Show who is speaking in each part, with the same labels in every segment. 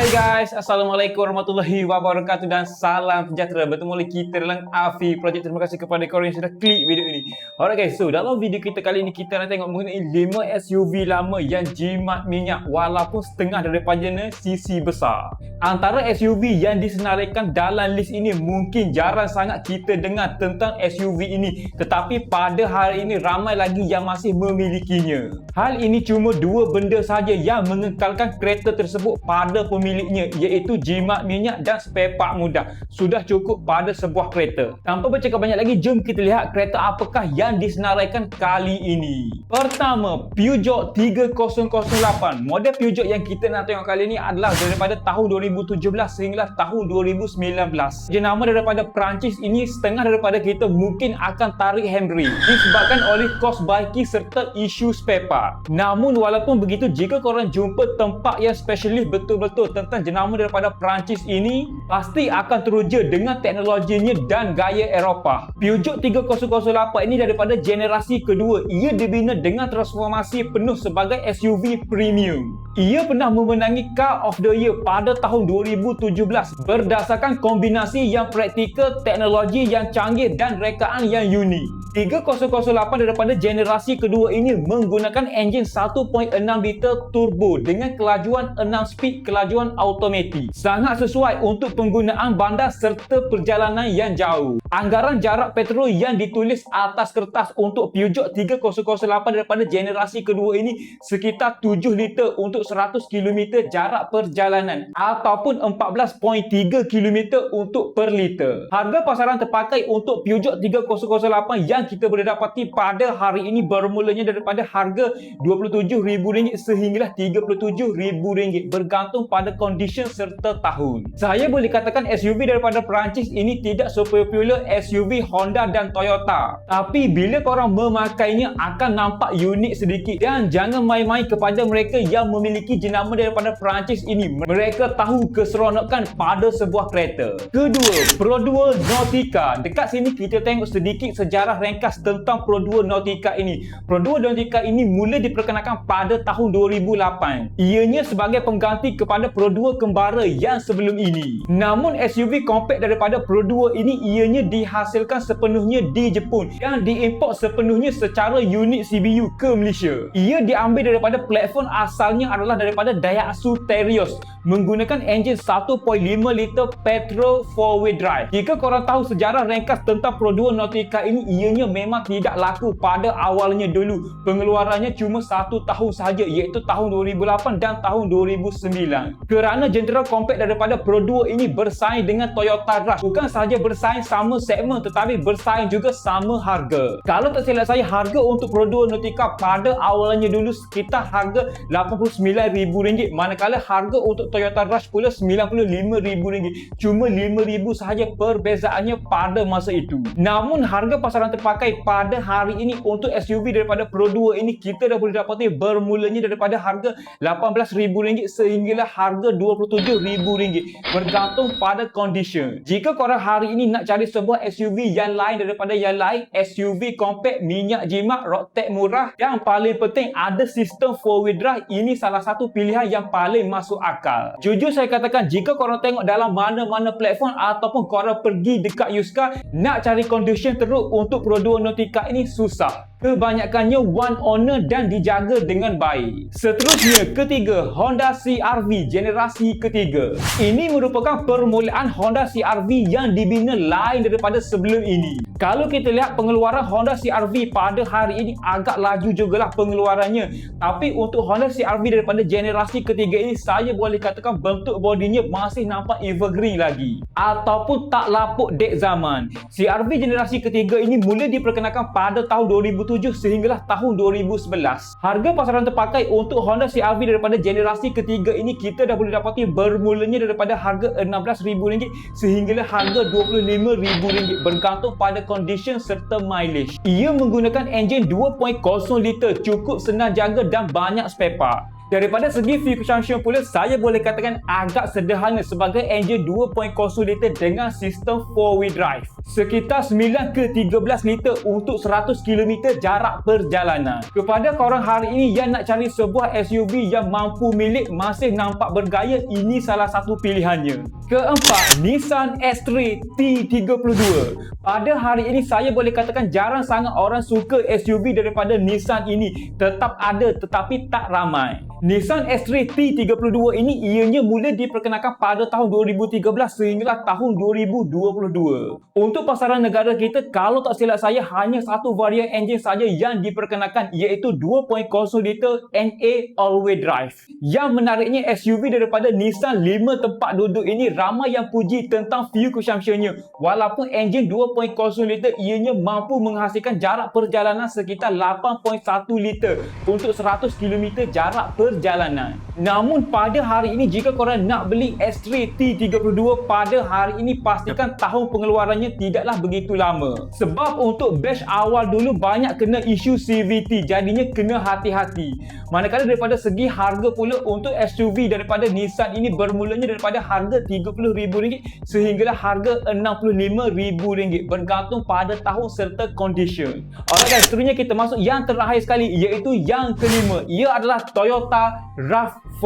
Speaker 1: Hai guys, Assalamualaikum warahmatullahi wabarakatuh dan salam sejahtera. Bertemu lagi kita dalam Afi Project. Terima kasih kepada korang yang sudah klik video ini. Alright guys, so dalam video kita kali ini kita nak tengok mengenai 5 SUV lama yang jimat minyak walaupun setengah daripadanya sisi besar. Antara SUV yang disenaraikan dalam list ini mungkin jarang sangat kita dengar tentang SUV ini, tetapi pada hari ini ramai lagi yang masih memilikinya. Hal ini cuma dua benda saja yang mengekalkan kereta tersebut pada pemiliknya, iaitu jimat minyak dan spare part mudah. Sudah cukup pada sebuah kereta. Tanpa bercakap banyak lagi, jom kita lihat kereta apakah yang disenaraikan kali ini. Pertama, Peugeot 3008. Model Peugeot yang kita nak tengok kali ini adalah daripada tahun 2017 sehingga tahun 2019. Jenama daripada Perancis ini setengah daripada kita mungkin akan tarik handbrake disebabkan oleh kos baiki serta isu spare part. Namun walaupun begitu, jika korang jumpa tempat yang spesialis betul-betul tentang jenama daripada Perancis ini, pasti akan teruja dengan teknologinya dan gaya Eropah. Peugeot 3008 ini daripada generasi kedua. Ia dibina dengan transformasi penuh sebagai SUV premium. Ia pernah memenangi Car of the Year pada tahun 2017 berdasarkan kombinasi yang praktikal, teknologi yang canggih dan rekaan yang unik. 3008 daripada generasi kedua ini menggunakan enjin 1.6 liter turbo dengan kelajuan 6 speed kelajuan automatik. Sangat sesuai untuk penggunaan bandar serta perjalanan yang jauh. Anggaran jarak petrol yang ditulis atas kertas untuk Peugeot 3008 daripada generasi kedua ini sekitar 7 liter untuk 100 km jarak perjalanan ataupun 14.3 km untuk per liter. Harga pasaran terpakai untuk Peugeot 3008 yang kita boleh dapati pada hari ini bermulanya daripada harga RM27,000 sehinggalah RM37,000 bergantung pada kondisi serta tahun. Saya boleh katakan SUV daripada Perancis ini tidak sepopular SUV Honda dan Toyota, tapi bila korang memakainya akan nampak unik sedikit. Dan jangan main-main kepada mereka yang memiliki jenama daripada Perancis ini. Mereka tahu keseronokan pada sebuah kereta. Kedua, Pro Duo Nautica. Dekat sini kita tengok sedikit sejarah ringkas tentang Pro Duo Nautica ini. Pro Duo Nautica ini mula diperkenalkan pada tahun 2008. Ianya sebagai pengganti kepada Pro Duo kembara yang sebelum ini. Namun SUV compact daripada Pro Duo ini ianya dihasilkan sepenuhnya di Jepun dan diimport sepenuhnya secara unit CBU ke Malaysia. Ia diambil daripada platform asalnya adalah daripada Daihatsu Terios menggunakan enjin 1.5 liter petrol 4-wheel drive. Jika korang tahu sejarah ringkas tentang Pro Duo Nautica ini, ianya memang tidak laku pada awalnya dulu. Pengeluarannya cuma 1 tahun sahaja, iaitu tahun 2008 dan tahun 2009. Kerana jentera compact daripada Pro Duo ini bersaing dengan Toyota Rush. Bukan sahaja bersaing sama segmen tetapi bersaing juga sama harga. Kalau tak silap saya, harga untuk Pro Duo Nautica pada awalnya dulu sekitar harga RM89,000, manakala harga untuk Toyota Rush pula RM95,000. Cuma RM5,000 sahaja perbezaannya pada masa itu. Namun harga pasaran terpakai pada hari ini untuk SUV daripada Pro Duo ini kita dah boleh dapati bermulanya daripada harga RM18,000 sehinggalah harga RM27,000 bergantung pada kondisi. Jika korang hari ini nak cari sebuah SUV yang lain daripada yang lain, SUV compact, minyak jimat, road tax murah dan paling penting ada sistem 4-wheel drive, ini salah satu pilihan yang paling masuk akal. Jujur saya katakan, jika korang tengok dalam mana-mana platform ataupun korang pergi dekat Yuska nak cari condition teruk untuk Pro Duo Nautica ini susah. Kebanyakannya one owner dan dijaga dengan baik. Seterusnya, ketiga, Honda CR-V generasi ketiga. Ini merupakan permulaan Honda CR-V yang dibina lain daripada sebelum ini. Kalau kita lihat pengeluaran Honda CR-V pada hari ini agak laju jugalah pengeluarannya. Tapi untuk Honda CR-V daripada generasi ketiga ini, saya boleh katakan bentuk bodinya masih nampak evergreen lagi ataupun tak lapuk dek zaman. CR-V generasi ketiga ini mula diperkenalkan pada tahun 2007 sehinggalah tahun 2011. Harga pasaran terpakai untuk Honda CR-V daripada generasi ketiga ini kita dah boleh dapati bermulanya daripada harga RM16,000 sehinggalah harga RM25,000 bergantung pada kondisi serta mileage. Ia menggunakan enjin 2.0 liter, cukup senang jaga dan banyak spare part. Daripada segi fuel consumption pula, saya boleh katakan agak sederhana sebagai enjin 2.0 liter dengan sistem 4-wheel drive. Sekitar 9 ke 13 liter untuk 100 km jarak perjalanan. Kepada korang hari ini yang nak cari sebuah SUV yang mampu milik masih nampak bergaya, ini salah satu pilihannya. Keempat, Nissan S3 T32. Pada hari ini saya boleh katakan jarang sangat orang suka SUV daripada Nissan ini. Tetap ada tetapi tak ramai. Nissan S3 T32 ini ianya mula diperkenalkan pada tahun 2013 sehinggalah tahun 2022. Untuk pasaran negara kita, kalau tak silap saya, hanya satu varian enjin saja yang diperkenalkan, iaitu 2.0 liter NA all-wheel drive. Yang menariknya, SUV daripada Nissan 5 tempat duduk ini ramai yang puji tentang fuel consumption-nya. Walaupun enjin 2.0 liter ianya mampu menghasilkan jarak perjalanan sekitar 8.1 liter untuk 100 km jarak perjalanan. Namun pada hari ini, jika korang nak beli S3 T32 pada hari ini, pastikan tahun pengeluarannya tidaklah begitu lama. Sebab untuk batch awal dulu banyak kena isu CVT, jadinya kena hati-hati. Manakala daripada segi harga pula, untuk SUV daripada Nissan ini bermulanya daripada harga RM30,000 sehinggalah harga RM65,000 bergantung pada tahun serta condition. Alright guys, seterusnya kita masuk yang terakhir sekali, iaitu yang kelima. Ia adalah Toyota RAV4.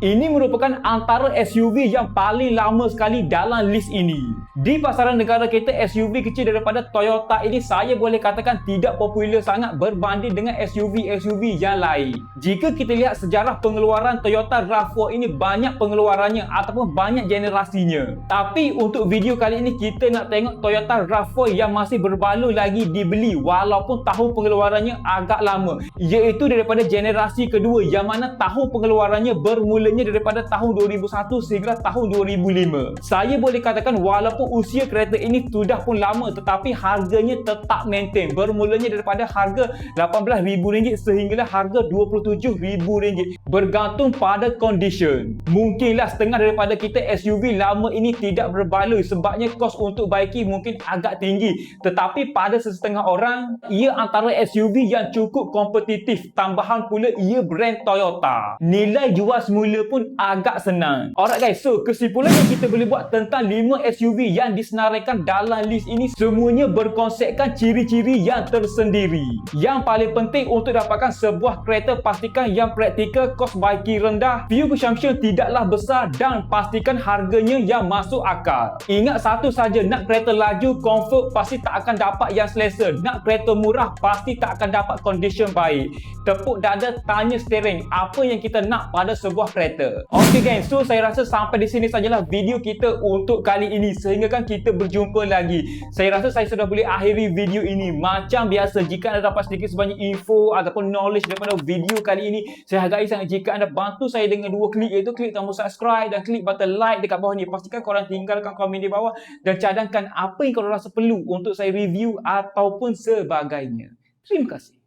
Speaker 1: Ini merupakan antara SUV yang paling lama sekali dalam list ini. Di pasaran negara kita, SUV kecil daripada Toyota ini saya boleh katakan tidak popular sangat berbanding dengan SUV-SUV yang lain. Jika kita lihat sejarah pengeluaran Toyota RAV4 ini, banyak pengeluarannya ataupun banyak generasinya. Tapi untuk video kali ini kita nak tengok Toyota RAV4 yang masih berbaloi lagi dibeli walaupun tahun pengeluarannya agak lama, iaitu daripada generasi kedua, yang mana tahun pengeluarannya bermulanya daripada tahun 2001 sehingga tahun 2005. Saya boleh katakan walaupun usia kereta ini sudah pun lama, tetapi harganya tetap maintain, bermulanya daripada harga RM18,000 sehinggalah harga RM27,000 bergantung pada condition. Mungkinlah setengah daripada kita SUV lama ini tidak berbaloi sebabnya kos untuk baiki mungkin agak tinggi, tetapi pada setengah orang ia antara SUV yang cukup kompetitif. Tambahan pula ia brand Toyota. Nilai jual semula pun agak senang. Alright guys, so kesimpulan yang kita boleh buat tentang 5 SUV yang disenaraikan dalam list ini, semuanya berkonsepkan ciri-ciri yang tersendiri. Yang paling penting untuk dapatkan sebuah kereta, pastikan yang praktikal, kos baiki rendah, fuel consumption tidaklah besar dan pastikan harganya yang masuk akal. Ingat satu saja, nak kereta laju, comfort pasti tak akan dapat yang selesa. Nak kereta murah pasti tak akan dapat condition baik. Tepuk dada, tanya steering, apa yang kita nak pada sebuah kereta. Ok guys, so saya rasa sampai di sini sajalah video kita untuk kali ini. Sehingga kan kita berjumpa lagi. Saya rasa saya sudah boleh akhiri video ini. Macam biasa, jika anda dapat sedikit sebanyak info ataupun knowledge daripada video kali ini, saya hargai sangat jika anda bantu saya dengan 2 klik, iaitu klik tombol subscribe dan klik button like dekat bawah ni. Pastikan korang tinggalkan komen di bawah dan cadangkan apa yang korang rasa perlu untuk saya review ataupun sebagainya. Terima kasih.